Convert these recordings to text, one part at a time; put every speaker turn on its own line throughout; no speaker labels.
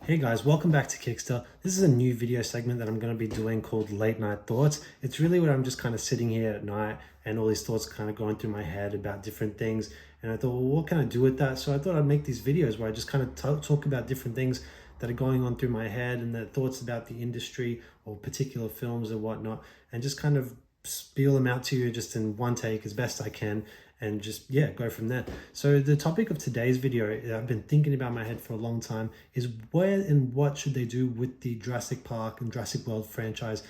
Hey guys, welcome back to Kickster. This is a new video segment that I'm going to be doing called Late Night Thoughts. It's really where I'm just kind of sitting here at night and all these thoughts kind of going through my head about different things. And I thought, well, what can I do with that? So I thought I'd make these videos where I just kind of talk about different things that are going on through my head and the thoughts about the industry or particular films and whatnot, and just kind of spiel them out to you just in one take as best I can, and just go from there. So the topic of today's video I've been thinking about in my head for a long time is where and what should they do with the Jurassic Park and Jurassic World franchise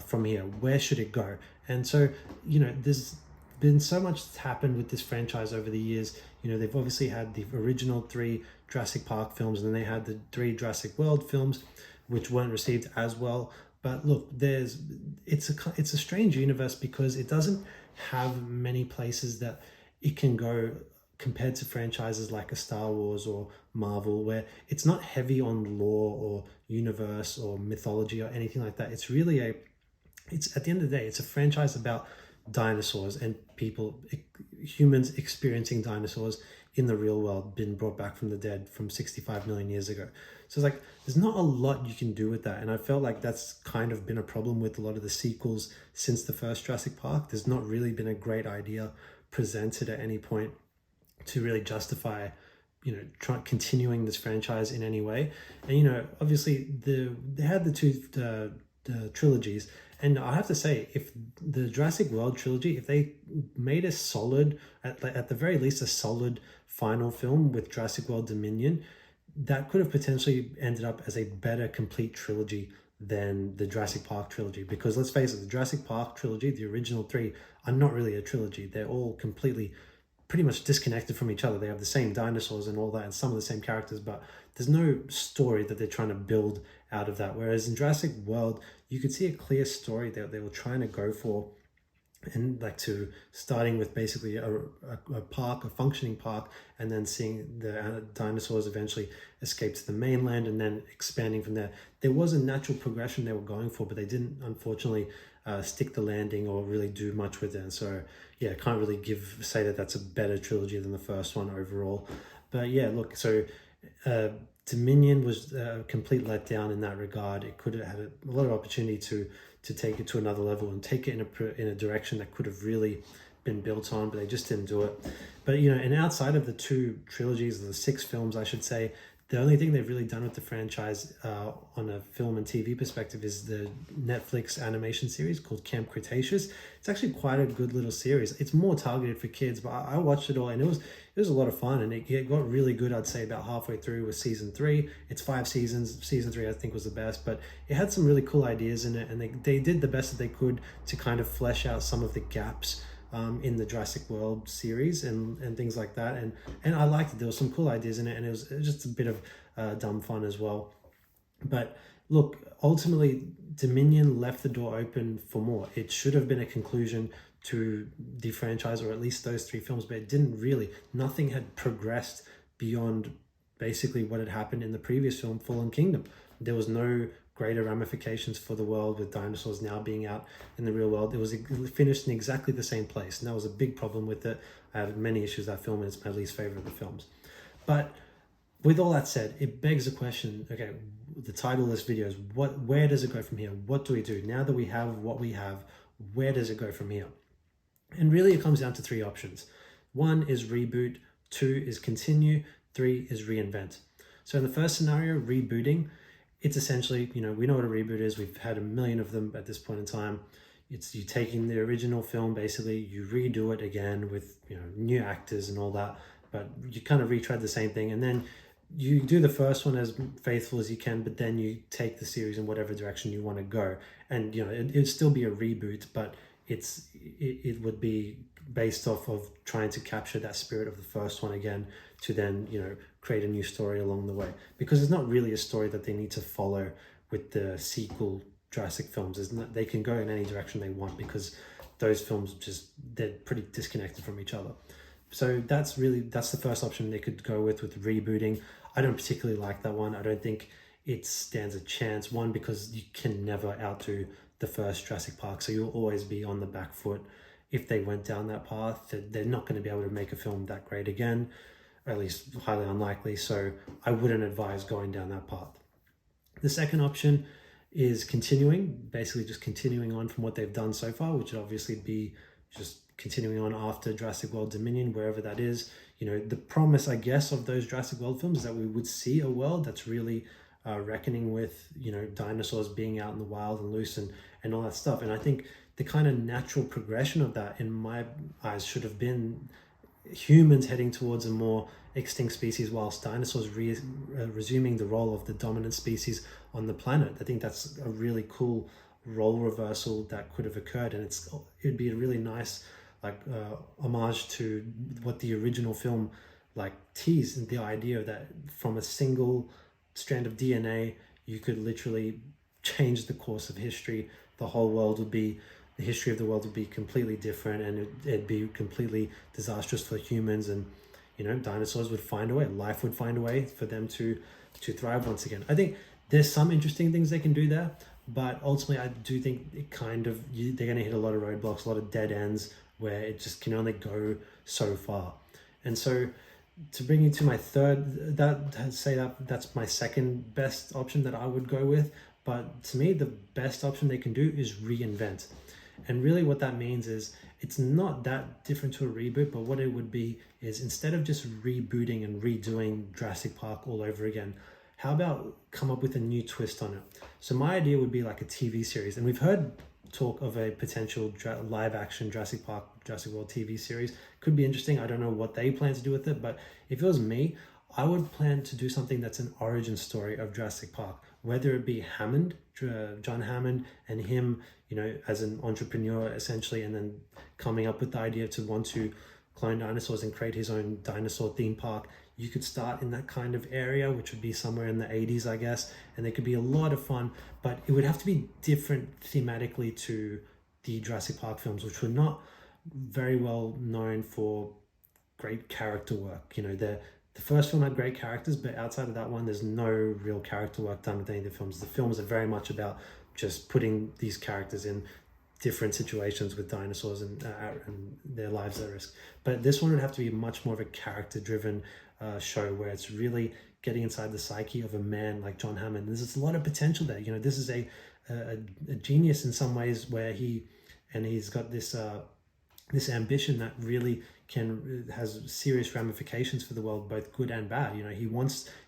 from here? Where should it go? And so, there's been so much that's happened with this franchise over the years. They've obviously had the original 3 Jurassic Park films, and then they had the 3 Jurassic World films, which weren't received as well. But look, it's a strange universe because it doesn't have many places that it can go compared to franchises like a Star Wars or Marvel, where it's not heavy on lore or universe or mythology or anything like that. It's really it's at the end of the day, it's a franchise about dinosaurs and humans experiencing dinosaurs in the real world, been brought back from the dead from 65 million years ago. So it's like, there's not a lot you can do with that. And I felt like that's kind of been a problem with a lot of the sequels since the first Jurassic Park. There's not really been a great idea presented at any point to really justify, continuing this franchise in any way. And, obviously they had the 2 trilogies. And I have to say, if the Jurassic World trilogy, if they made a solid, at the very least, a solid final film with Jurassic World Dominion, that could have potentially ended up as a better complete trilogy than the Jurassic Park trilogy. Because let's face it, the Jurassic Park trilogy, the original 3, are not really a trilogy. They're all completely, pretty much disconnected from each other. They have the same dinosaurs and all that, and some of the same characters, but there's no story that they're trying to build out of that. Whereas in Jurassic World, you could see a clear story that they were trying to go for, and starting with basically a functioning park, and then seeing the dinosaurs eventually escape to the mainland, and then expanding from there. There was a natural progression they were going for, but they didn't, unfortunately, stick the landing or really do much with it. And so, I can't really say that that's a better trilogy than the first one overall. But look, so Dominion was a complete letdown in that regard. It could have had a lot of opportunity to take it to another level and take it in a direction that could have really been built on, but they just didn't do it. But and outside of the 2 trilogies, the 6 films, I should say, the only thing they've really done with the franchise on a film and TV perspective is the Netflix animation series called Camp Cretaceous. It's actually quite a good little series. It's more targeted for kids, but I watched it all, and it was a lot of fun, and it got really good, I'd say, about halfway through with season 3. It's 5 seasons. Season 3, I think, was the best, but it had some really cool ideas in it, and they did the best that they could to kind of flesh out some of the gaps in the Jurassic World series and things like that, and I liked it. There was some cool ideas in it, and it was just a bit of dumb fun as well. But look, ultimately, Dominion left the door open for more. It should have been a conclusion to the franchise, or at least those 3 films, but it didn't really. Nothing had progressed beyond basically what had happened in the previous film, Fallen Kingdom. There was no greater ramifications for the world with dinosaurs now being out in the real world. It was finished in exactly the same place, and that was a big problem with it. I have many issues with that film, and it's my least favorite of the films. But with all that said, it begs the question, okay, the title of this video is where does it go from here? What do we do? Now that we have what we have, where does it go from here? And really it comes down to 3 options. 1 is reboot, 2 is continue, 3 is reinvent. So in the first scenario, rebooting, it's essentially, we know what a reboot is. We've had a million of them at this point in time. It's you taking the original film, basically, you redo it again with, new actors and all that, but you kind of retread the same thing. And then you do the first one as faithful as you can, but then you take the series in whatever direction you want to go. And, it'd still be a reboot, but it would be based off of trying to capture that spirit of the first one again, to then create a new story along the way, because it's not really a story that they need to follow with the sequel Jurassic films. They can go in any direction they want, because those films they're pretty disconnected from each other. So that's the first option they could go with rebooting. I don't particularly like that one. I don't think it stands a chance. 1, because you can never outdo the first Jurassic Park, so you'll always be on the back foot if they went down that path. They're not going to be able to make a film that great again, or at least highly unlikely. So I wouldn't advise going down that path. The second option is continuing, basically just continuing on from what they've done so far, which would obviously be just continuing on after Jurassic World Dominion, wherever that is. You know, the promise, I guess, of those Jurassic World films is that we would see a world that's really reckoning with, you know, dinosaurs being out in the wild and loose and all that stuff. And I think the kind of natural progression of that, in my eyes, should have been humans heading towards a more extinct species whilst dinosaurs resuming the role of the dominant species on the planet. I think that's a really cool role reversal that could have occurred, and it'd be a really nice homage to what the original film teased, and the idea that from a single strand of DNA you could literally change the course of history. The history of the world would be completely different, and it'd be completely disastrous for humans, and you know, dinosaurs would find a way, life would find a way for them to thrive once again. I think there's some interesting things they can do there, but ultimately I do think they're going to hit a lot of roadblocks, a lot of dead ends where it just can only go so far. And so to bring you to my third, that's my second best option that I would go with. But to me, the best option they can do is reinvent. And really what that means is it's not that different to a reboot, but what it would be is, instead of just rebooting and redoing Jurassic Park all over again, how about come up with a new twist on it? So my idea would be like a TV series. And we've heard talk of a potential live action Jurassic Park, Jurassic World TV series. Could be interesting. I don't know what they plan to do with it, but if it was me, I would plan to do something that's an origin story of Jurassic Park, whether it be Hammond, John Hammond, and him, you know, as an entrepreneur essentially, and then coming up with the idea to want to clone dinosaurs and create his own dinosaur theme park. You could start in that kind of area, which would be somewhere in the 80s, I guess, and there could be a lot of fun, but it would have to be different thematically to the Jurassic Park films, which were not very well known for great character work. You know, the first film had great characters, but outside of that one, there's no real character work done with any of the films. The films are very much about just putting these characters in different situations with dinosaurs and their lives at risk. But this one would have to be much more of a character-driven show, where it's really getting inside the psyche of a man like John Hammond. There's a lot of potential there. You know, this is a genius in some ways, where he's got this ambition that really has serious ramifications for the world, both good and bad. You know,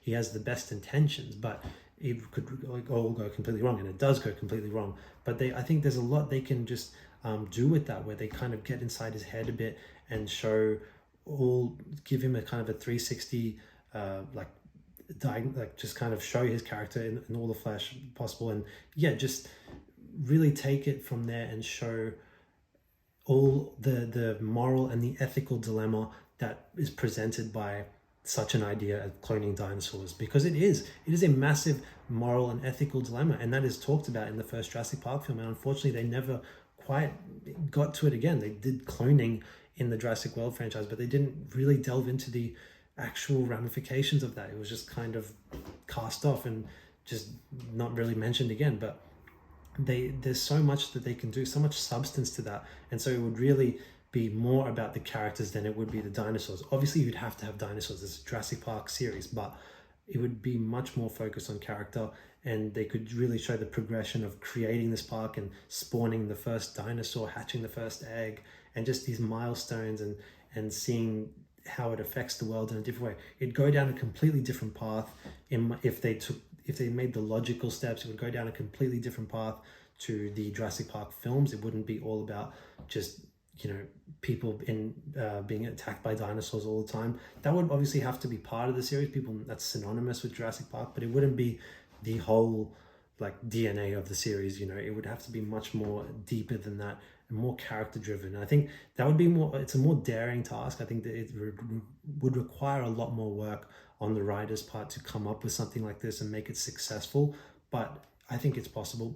he has the best intentions, but it could all go completely wrong, and it does go completely wrong. But I think there's a lot they can just do with that, where they kind of get inside his head a bit and give him a kind of a 360 just kind of show his character in all the flash possible, and just really take it from there and show all the moral and the ethical dilemma that is presented by such an idea of cloning dinosaurs, because it is a massive moral and ethical dilemma, and that is talked about in the first Jurassic Park film, and unfortunately they never quite got to it again. They did cloning in the Jurassic World franchise, but they didn't really delve into the actual ramifications of that. It was just kind of cast off and just not really mentioned again. But there's so much that they can do, so much substance to that, and so it would really be more about the characters than it would be the dinosaurs. Obviously you'd have to have dinosaurs, it's a Jurassic Park series, but it would be much more focused on character, and they could really show the progression of creating this park and spawning the first dinosaur, hatching the first egg, and just these milestones and seeing how it affects the world in a different way. It'd go down a completely different path. If they made the logical steps, it would go down a completely different path to the Jurassic Park films. It wouldn't be all about just, you know, people being attacked by dinosaurs all the time. That would obviously have to be part of the series. That's synonymous with Jurassic Park, but it wouldn't be the whole DNA of the series. You know, it would have to be much more deeper than that and more character driven. I think that would be it's a more daring task. I think that it would require a lot more work on the writer's part to come up with something like this and make it successful, but I think it's possible.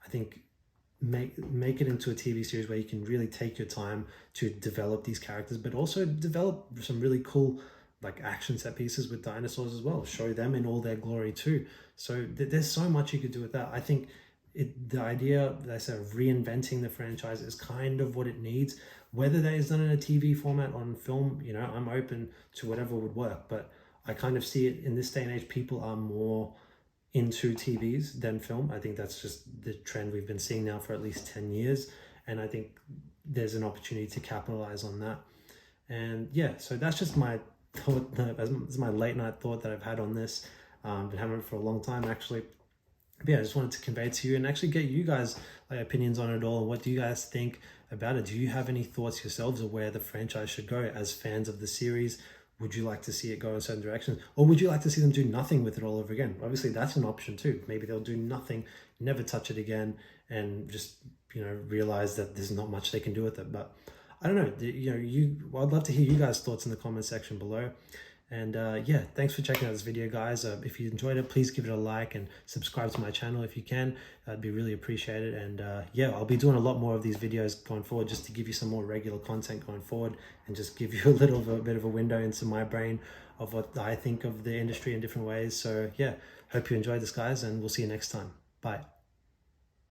I think make it into a TV series where you can really take your time to develop these characters, but also develop some really cool action set pieces with dinosaurs as well. Show them in all their glory too. So there's so much you could do with that. I think the idea, that I said, of reinventing the franchise is kind of what it needs. Whether that is done in a TV format, on film, you know, I'm open to whatever would work, but I kind of see it in this day and age, people are more into TVs than film. I think that's just the trend we've been seeing now for at least 10 years. And I think there's an opportunity to capitalize on that. And yeah, so that's just my thought. This is my late night thought that I've had on this. Been having it for a long time, actually. But yeah, I just wanted to convey to you and actually get you guys like opinions on it all. And what do you guys think about it? Do you have any thoughts yourselves of where the franchise should go as fans of the series? Would you like to see it go in certain directions? Or would you like to see them do nothing with it all over again? Obviously, that's an option too. Maybe they'll do nothing, never touch it again, and just, realize that there's not much they can do with it. But I don't know. I'd love to hear you guys' thoughts in the comment section below. And yeah, thanks for checking out this video, guys. If you enjoyed it, please give it a like and subscribe to my channel if you can. That'd be really appreciated. And yeah, I'll be doing a lot more of these videos going forward, just to give you some more regular content going forward, and just give you a little bit of a window into my brain of what I think of the industry in different ways. So yeah, hope you enjoyed this, guys, and we'll see you next time. Bye.